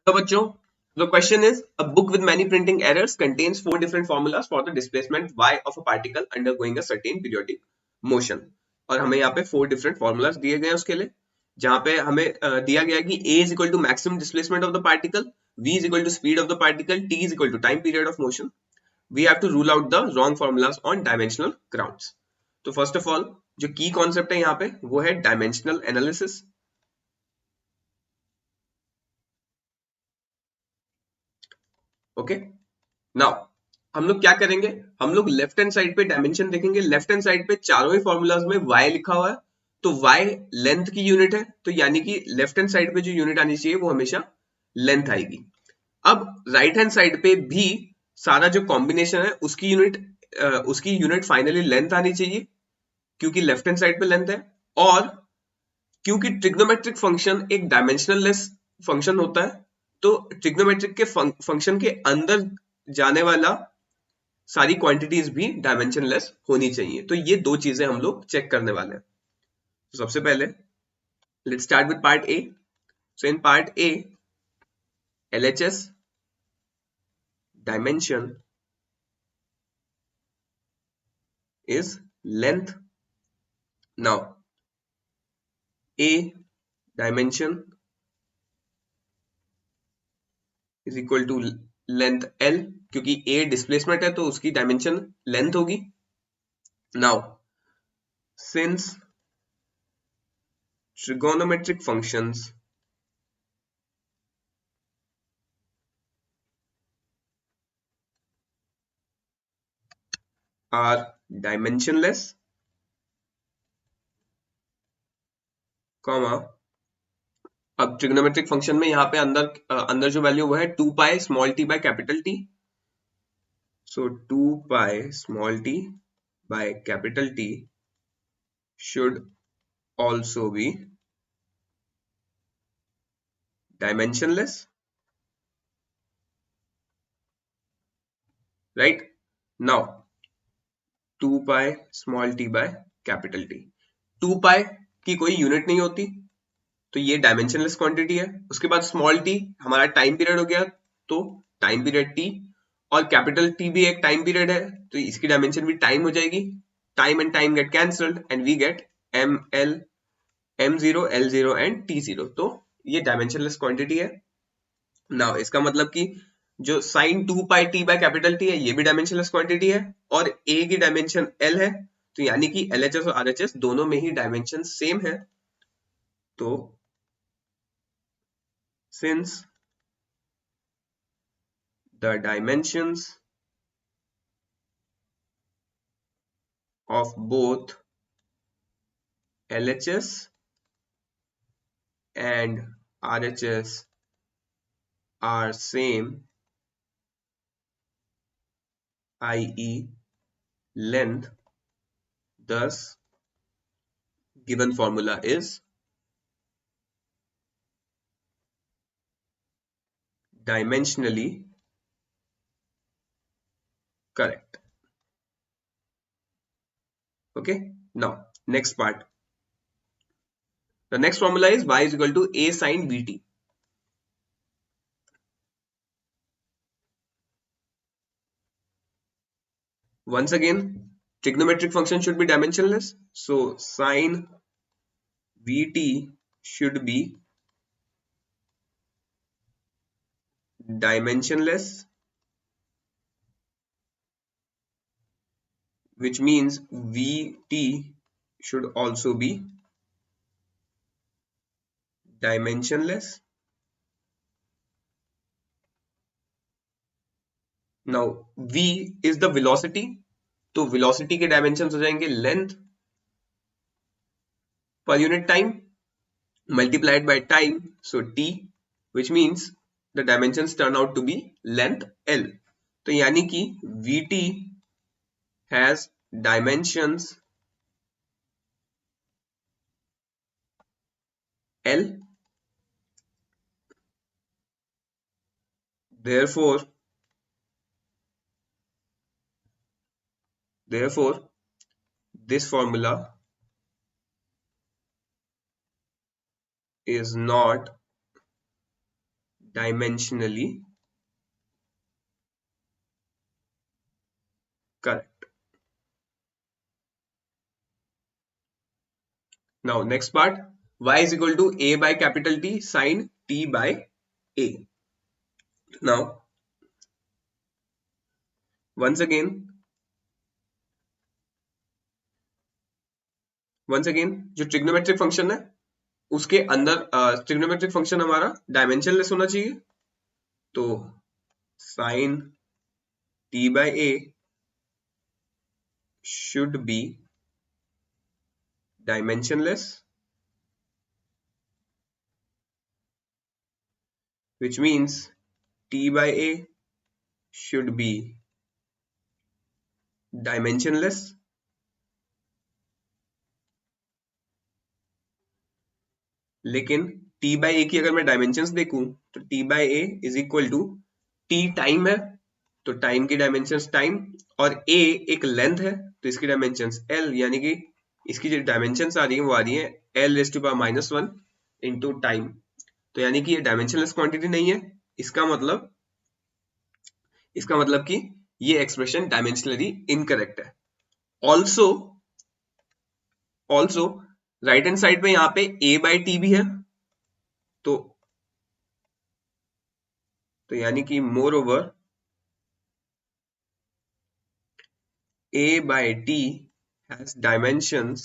So bachcho, the question is, a book with many printing errors contains 4 different formulas for the displacement y of a particle undergoing a certain periodic motion. और हमें यहाँ पे 4 different formulas दिए गए हैं उसके लिए, जहाँ पे हमें दिया गया है कि a is equal to maximum displacement of the particle, v is equal to speed of the particle, t is equal to time period of motion. We have to rule out the wrong formulas on dimensional grounds. तो first of all, जो key concept है यहाँ पे वो है dimensional analysis. Okay, now हम लोग क्या करेंगे, हम लोग लेफ्ट हैंड साइड पे डायमेंशन देखेंगे. लेफ्ट हैंड साइड पे चारों ही फॉर्मूलाज में y लिखा हुआ है, तो y लेंथ की यूनिट है, तो यानी कि लेफ्ट हैंड साइड पे जो यूनिट आनी चाहिए वो हमेशा लेंथ आएगी. अब राइट हैंड साइड पे भी सारा जो कॉम्बिनेशन है उसकी यूनिट फाइनली लेंथ आनी चाहिए, क्योंकि लेफ्ट हैंड साइड पे लेंथ है. और क्योंकि ट्रिग्नोमेट्रिक फंक्शन एक डायमेंशनल लेस फंक्शन होता है, तो ट्रिग्नोमेट्रिक के फंक्शन के अंदर जाने वाला सारी क्वांटिटीज भी डायमेंशनलेस होनी चाहिए. तो ये 2 चीजें हम लोग चेक करने वाले हैं. तो सबसे पहले let's start with part A. So in part A, LHS dimension is length. Now A dimension is equal to length L, क्योंकि A डिस्प्लेसमेंट है तो उसकी डायमेंशन लेंथ होगी. Now since trigonometric functions are dimensionless, comma, अब trigonometric function में यहाँ पे अंदर जो वैल्यू वो है 2 pi small t by capital T. So 2 pi small t by capital T should also be dimensionless, right? Now 2 pi small t by capital T, 2 pi की कोई यूनिट नहीं होती, तो ये डायमेंशनलेस क्वांटिटी है. उसके बाद स्मॉल टी हमारा टाइम पीरियड हो गया, तो टाइम पीरियड टी, और कैपिटल टी भी एक टाइम पीरियड है, तो इसकी डायमेंशन भी टाइम हो जाएगी. Time and time get cancelled and we get m0 l0 and t0. तो ये डायमेंशनलेस क्वांटिटी है. नाउ इसका मतलब कि जो sign 2 pi T by capital T है ये भी डायमेंशनलेस क्वांटिटी है, और a की डायमेंशन l है, तो यानी कि LHS और RHS दोनों में ही डायमेंशन सेम है. तो since the dimensions of both LHS and RHS are same, i.e. length, thus given formula is dimensionally correct. Okay, now next part. The next formula is y is equal to a sin vt. Once again, trigonometric function should be dimensionless, so sin vt should be dimensionless, which means vt should also be dimensionless. Now v is the velocity, तो velocity के dimensions हो जाएंगे length per unit time multiplied by time, so t, which means the dimensions turn out to be length l. तो यानी कि vt has dimensions l, therefore this formula is not dimensionally correct. Now next part, y is equal to a by capital T sin t by a. Now once again जो trigonometric function है उसके अंदर trigonometric function हमारा dimensionless होना चाहिए, तो sin t by a should be dimensionless, which means t by a should be dimensionless. लेकिन t by a की अगर मैं डायमेंशंस देखूं तो t by a is equal to t time है, तो टाइम की डायमेंशंस टाइम, और a एक लेंथ है तो इसकी डायमेंशंस l, यानी कि इसकी जो डायमेंशंस आ रही है वो आ रही है l raise to power minus 1 into time, तो यानी कि ये डायमेंशनलेस क्वांटिटी नहीं है। इसका मतलब कि ये एक्सप्रेशन डायमेंशनली इनकरेक्ट है। ऑल्सो राइट हैंड साइड पे यहाँ पे a बाई टी भी है, तो यानी कि more over a by t has dimensions,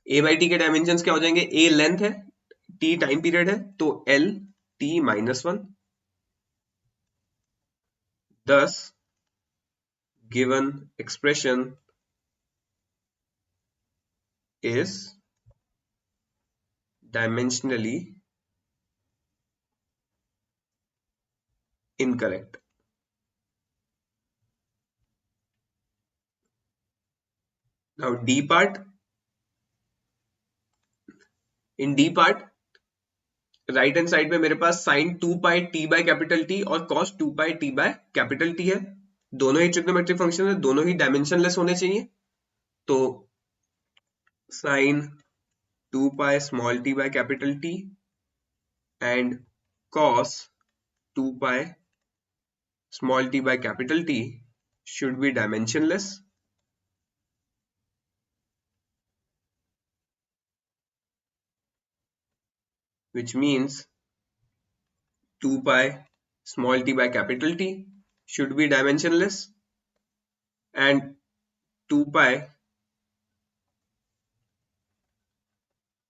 a by t के डायमेंशंस क्या हो जाएंगे, a लेंथ है, t टाइम पीरियड है, तो l t minus 1, thus given expression is dimensionally incorrect. Now D part, in D part right hand side में मेरे पास sin 2 pi t by capital T और cos 2 pi t by capital T है, दोनों ही trigonometric function है, दोनों ही dimensionless होने चाहिए, तो sin 2 pi small t by capital T and cos 2 pi small t by capital T should be dimensionless, which means 2 pi small t by capital T should be dimensionless and 2 pi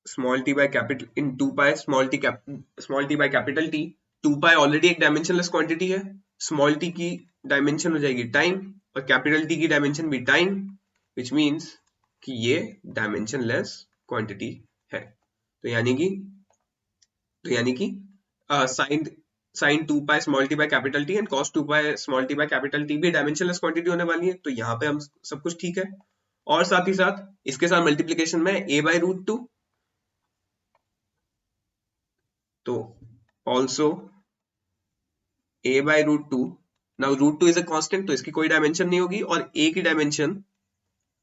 small t by capital in 2 pi small t by capital T, 2 pi already एक dimensionless quantity है, small t की dimension हो जाएगी time और capital T की dimension भी time, which means कि ये डायमेंशनलेस क्वांटिटी है, तो यानी कि sine 2 pi small t by capital T and cos 2 pi small t by capital T भी डायमेंशनलेस क्वांटिटी होने वाली है, तो यहाँ पे हम सब कुछ ठीक है। और साथ ही साथ इसके साथ मल्टीप्लीकेशन में a बाय रूट 2, तो also a by root 2, now root 2 is a constant, तो इसकी कोई डायमेंशन नहीं होगी और a की डायमेंशन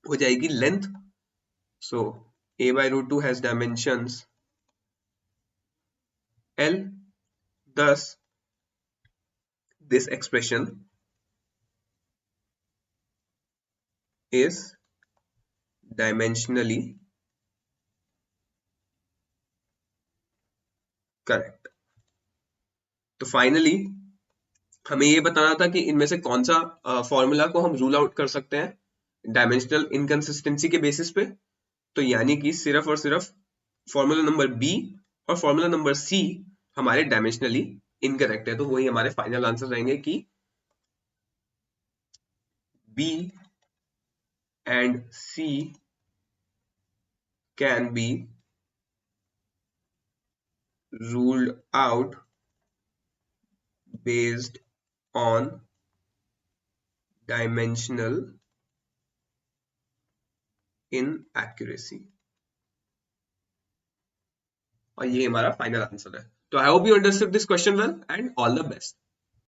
हो जाएगी length, so a by root 2 has dimensions l, thus this expression is dimensionally correct. तो फाइनली हमें ये बताना था कि इनमें से कौन सा फॉर्मूला को हम रूल आउट कर सकते हैं डायमेंशनल इनकंसिस्टेंसी के बेसिस पे, तो यानी कि सिर्फ और सिर्फ फॉर्मूला नंबर बी और फॉर्मूला नंबर सी हमारे डायमेंशनली इनकरेक्ट है, तो वही हमारे फाइनल आंसर रहेंगे कि B and C can be ruled out based on dimensional inaccuracy, और ये हमारा फाइनल आंसर है। तो I hope you understood this question well and all the best.